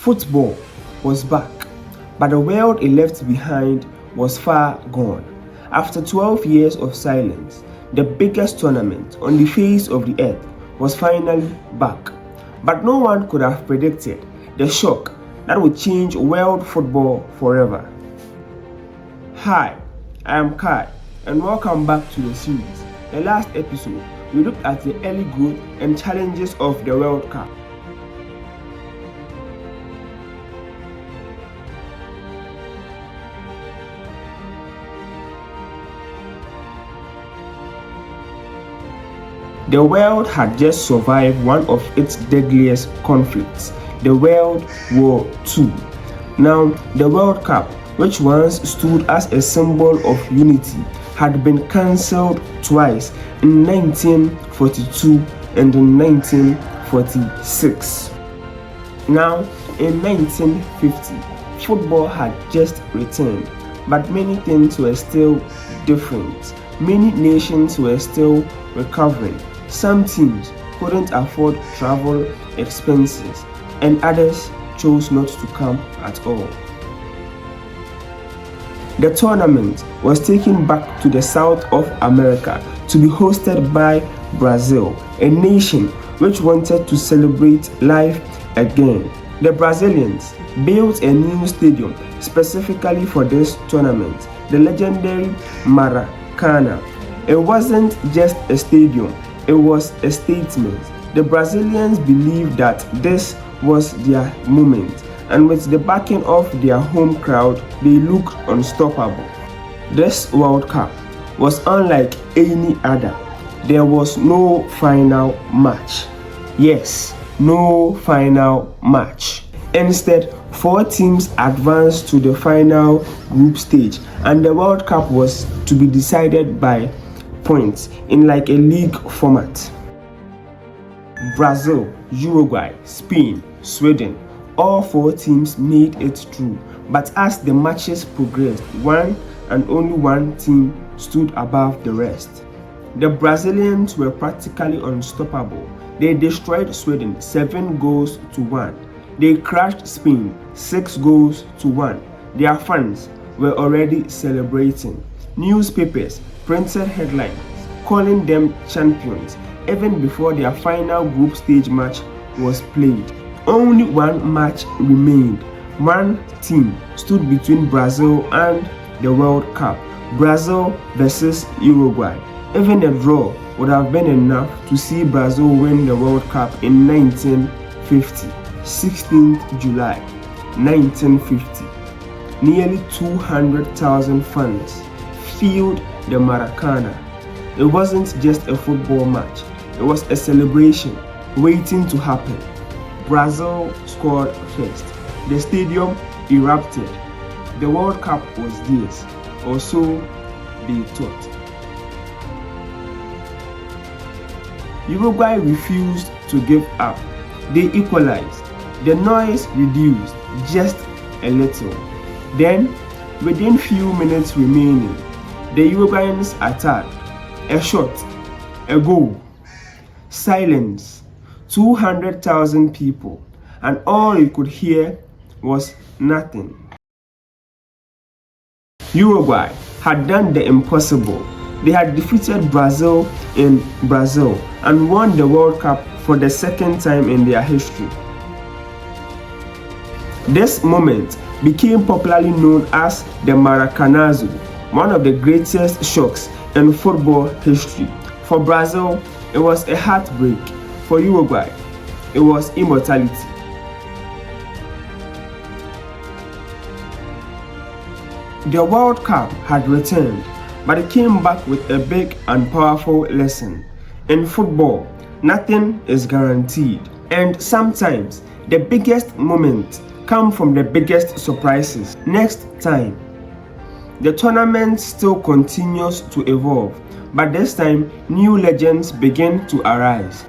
Football was back, but the world it left behind was far gone. After 12 years of silence, the biggest tournament on the face of the earth was finally back. But no one could have predicted the shock that would change world football forever. Hi, I am Kai, and welcome back to the series. The last episode, we looked at the early growth and challenges of the World Cup. The world had just survived one of its deadliest conflicts, the World War II. Now, the World Cup, which once stood as a symbol of unity, had been cancelled twice in 1942 and in 1946. Now, in 1950, football had just returned, but many things were still different. Many nations were still recovering. Some teams couldn't afford travel expenses, and others chose not to come at all. The tournament was taken back to the south of America to be hosted by Brazil, a nation which wanted to celebrate life again. The Brazilians built a new stadium specifically for this tournament, the legendary Maracanã. It wasn't just a stadium, it was a statement. The Brazilians believed that this was their moment, and with the backing of their home crowd, they looked unstoppable. This World Cup was unlike any other. There was no final match. Yes, no final match. Instead, 4 teams advanced to the final group stage, and the World Cup was to be decided by points in like a league format. Brazil, Uruguay, Spain, Sweden, all 4 teams made it through, but as the matches progressed, one and only one team stood above the rest. The Brazilians were practically unstoppable. They destroyed Sweden 7-1. They crushed Spain 6-1. Their fans were already celebrating. Newspapers printed headlines calling them champions even before their final group stage match was played. Only one match remained. One team stood between Brazil and the World Cup, Brazil versus Uruguay. Even a draw would have been enough to see Brazil win the World Cup in 1950, 16th July 1950. Nearly 200,000 fans filled the Maracanã. It wasn't just a football match, it was a celebration waiting to happen. Brazil scored first. The stadium erupted. The World Cup was theirs, or so they thought. Uruguay refused to give up. They equalized. The noise reduced just a little. Then, within few minutes remaining, the Uruguayans attacked. A shot, a goal, silence, 200,000 people, and all you could hear was nothing. Uruguay had done the impossible. They had defeated Brazil in Brazil and won the World Cup for the second time in their history. This moment became popularly known as the Maracanazo, one of the greatest shocks in football history. For Brazil, it was a heartbreak. For Uruguay, it was immortality. The World Cup had returned, but it came back with a big and powerful lesson. In football, nothing is guaranteed, and sometimes the biggest moments come from the biggest surprises. Next time, the tournament still continues to evolve, but this time new legends begin to arise.